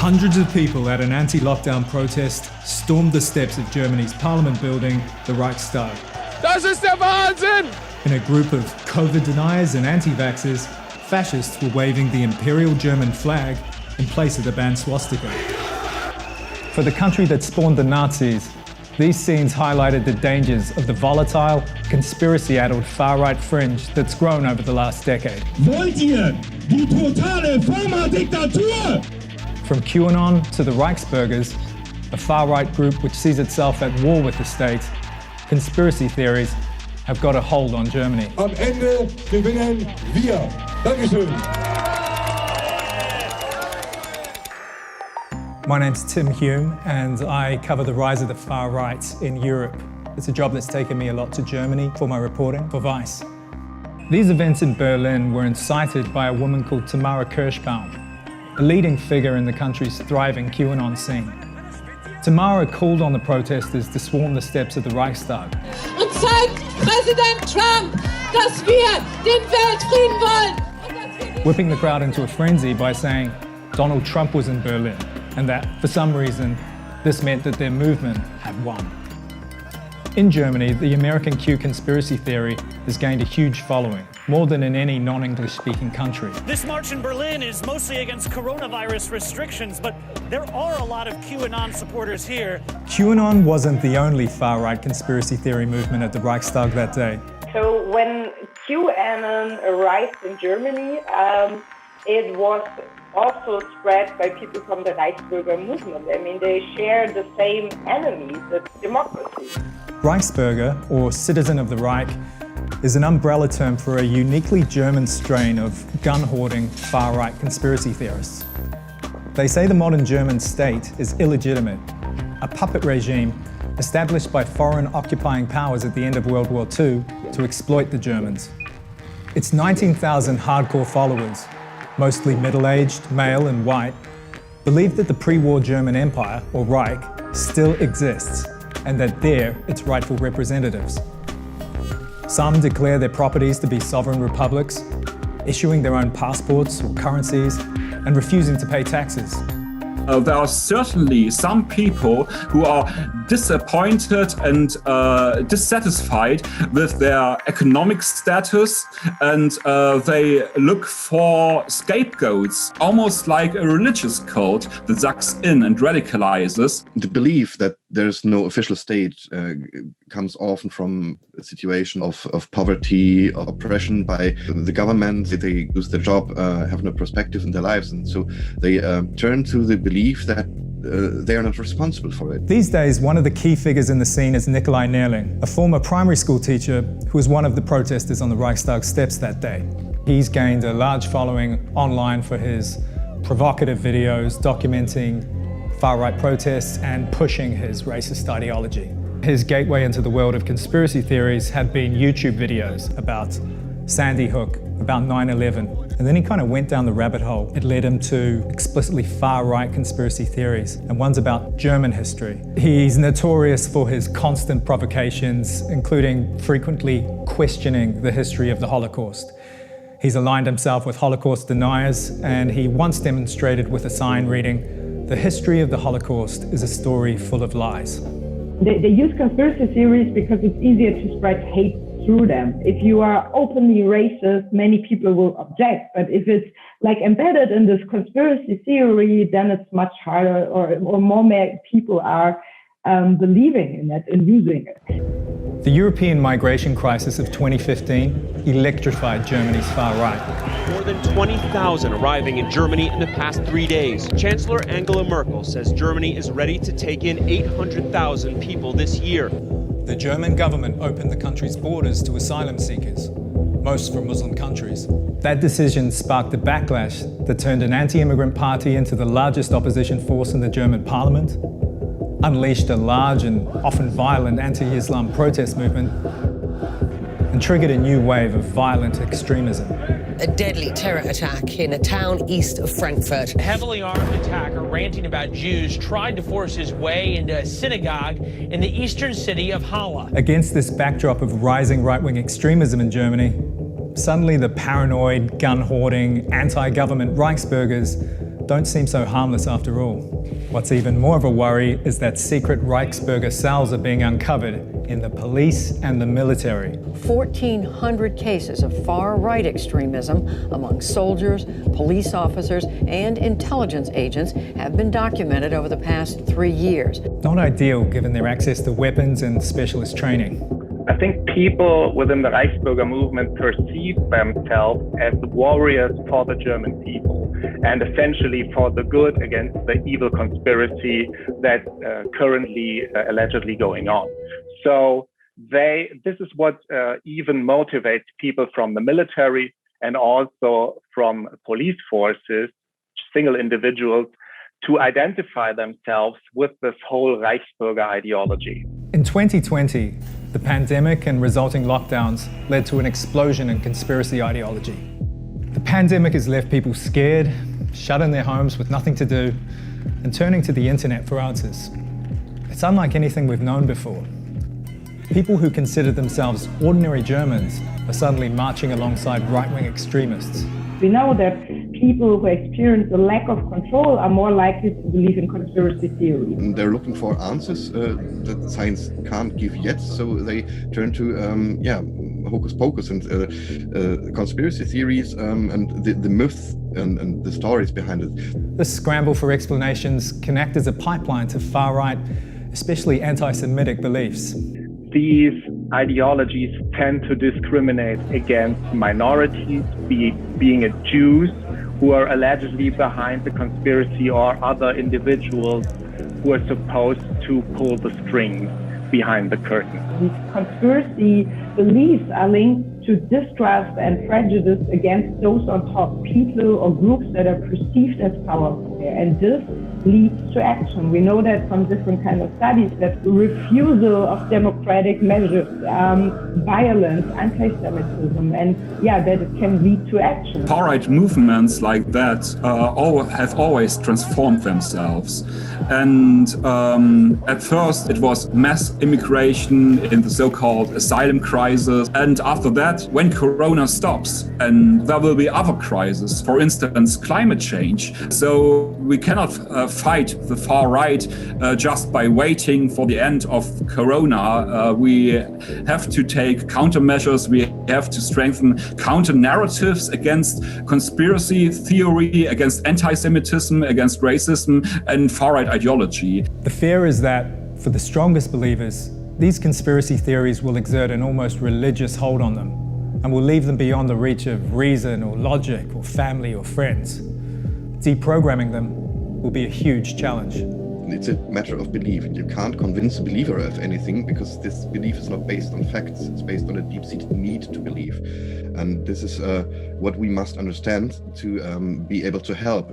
Hundreds of people at an anti-lockdown protest stormed the steps of Germany's parliament building, the Reichstag. Das ist der Wahnsinn! In a group of COVID deniers and anti-vaxxers, fascists were waving the imperial German flag in place of the banned swastika. For the country that spawned the Nazis, these scenes highlighted the dangers of the volatile, conspiracy-addled far-right fringe that's grown over the last decade. Wollt ihr die totale Pharma-Diktatur? From QAnon to the Reichsbürgers, a far-right group which sees itself at war with the state, conspiracy theories have got a hold on Germany. Am Ende gewinnen wir. Dankeschön. My name's Tim Hume and I cover the rise of the far right in Europe. It's a job that's taken me a lot to Germany for my reporting for Vice. These events in Berlin were incited by a woman called Tamara Kirschbaum, a leading figure in the country's thriving QAnon scene. Tamara called on the protesters to swarm the steps of the Reichstag. Und zeigt Präsident Trump, dass wir den Weltfrieden wollen. Whipping the crowd into a frenzy by saying Donald Trump was in Berlin and that, for some reason, this meant that their movement had won. In Germany, the American Q conspiracy theory has gained a huge following, more than in any non-English speaking country. This march in Berlin is mostly against coronavirus restrictions, but there are a lot of QAnon supporters here. QAnon wasn't the only far-right conspiracy theory movement at the Reichstag that day. So when QAnon arrived in Germany, it was also spread by people from the Reichsbürger movement. I mean, they share the same enemies, the democracy. Reichsbürger, or citizen of the Reich, is an umbrella term for a uniquely German strain of gun-hoarding far-right conspiracy theorists. They say the modern German state is illegitimate, a puppet regime established by foreign occupying powers at the end of World War II to exploit the Germans. Its 19,000 hardcore followers, mostly middle-aged, male and white, believe that the pre-war German Empire, or Reich, still exists and that they're its rightful representatives. Some declare their properties to be sovereign republics, issuing their own passports or currencies and refusing to pay taxes. There are certainly some people who are disappointed and dissatisfied with their economic status, and they look for scapegoats, almost like a religious cult that sucks in and radicalizes. The belief that there's no official state comes often from a situation of poverty, of oppression by the government. They lose their job, have no perspective in their lives, and so they turn to the belief that they are not responsible for it. These days, one of the key figures in the scene is Nikolai Nerling, a former primary school teacher who was one of the protesters on the Reichstag steps that day. He's gained a large following online for his provocative videos documenting far-right protests and pushing his racist ideology. His gateway into the world of conspiracy theories had been YouTube videos about Sandy Hook, about 9/11. And then he kind of went down the rabbit hole. It led him to explicitly far-right conspiracy theories, and one's about German history. He's notorious for his constant provocations, including frequently questioning the history of the Holocaust. He's aligned himself with Holocaust deniers, and he once demonstrated with a sign reading, "The history of the Holocaust is a story full of lies." They use conspiracy theories because it's easier to spread hate through them. If you are openly racist, many people will object. But if it's like embedded in this conspiracy theory, then it's much harder, or more people are believing in it and using it. The European migration crisis of 2015 electrified Germany's far right. More than 20,000 arriving in Germany in the past 3 days. Chancellor Angela Merkel says Germany is ready to take in 800,000 people this year. The German government opened the country's borders to asylum seekers, most from Muslim countries. That decision sparked a backlash that turned an anti-immigrant party into the largest opposition force in the German parliament, unleashed a large and often violent anti-Islam protest movement, and triggered a new wave of violent extremism. A deadly terror attack in a town east of Frankfurt. A heavily armed attacker ranting about Jews tried to force his way into a synagogue in the eastern city of Halle. Against this backdrop of rising right-wing extremism in Germany, suddenly the paranoid, gun-hoarding, anti-government Reichsbürgers don't seem so harmless after all. What's even more of a worry is that secret Reichsbürger cells are being uncovered in the police and the military. 1,400 cases of far-right extremism among soldiers, police officers, and intelligence agents have been documented over the past 3 years. Not ideal given their access to weapons and specialist training. I think people within the Reichsbürger movement perceive themselves as warriors for the German people and essentially for the good against the evil conspiracy that's currently allegedly going on. So this is what even motivates people from the military and also from police forces, single individuals, to identify themselves with this whole Reichsbürger ideology. In 2020, the pandemic and resulting lockdowns led to an explosion in conspiracy ideology. The pandemic has left people scared, shut in their homes with nothing to do, and turning to the internet for answers. It's unlike anything we've known before. People who consider themselves ordinary Germans are suddenly marching alongside right-wing extremists. We know that people who experience a lack of control are more likely to believe in conspiracy theories. They're looking for answers that science can't give yet, so they turn to hocus pocus and conspiracy theories and the myths and the stories behind it. This scramble for explanations can act as a pipeline to far-right, especially anti-Semitic beliefs. These ideologies tend to discriminate against minorities, being it Jews who are allegedly behind the conspiracy or other individuals who are supposed to pull the strings behind the curtain. These conspiracy beliefs are linked to distrust and prejudice against those on top, people or groups that are perceived as powerful. And this leads to action. We know that from different kinds of studies that refusal of democratic measures, violence, anti-Semitism, and that it can lead to action. Far-right movements like that have always transformed themselves. And at first it was mass immigration in the so-called asylum crisis. And after that, when Corona stops, and there will be other crises, for instance, climate change. So we cannot fight the far right just by waiting for the end of Corona. We have to take countermeasures. We have to strengthen counter narratives against conspiracy theory, against anti-Semitism, against racism and far right ideology. The fear is that for the strongest believers, these conspiracy theories will exert an almost religious hold on them and will leave them beyond the reach of reason or logic or family or friends. Deprogramming them will be a huge challenge. It's a matter of belief. You can't convince a believer of anything because this belief is not based on facts. It's based on a deep-seated need to believe. And this is what we must understand to be able to help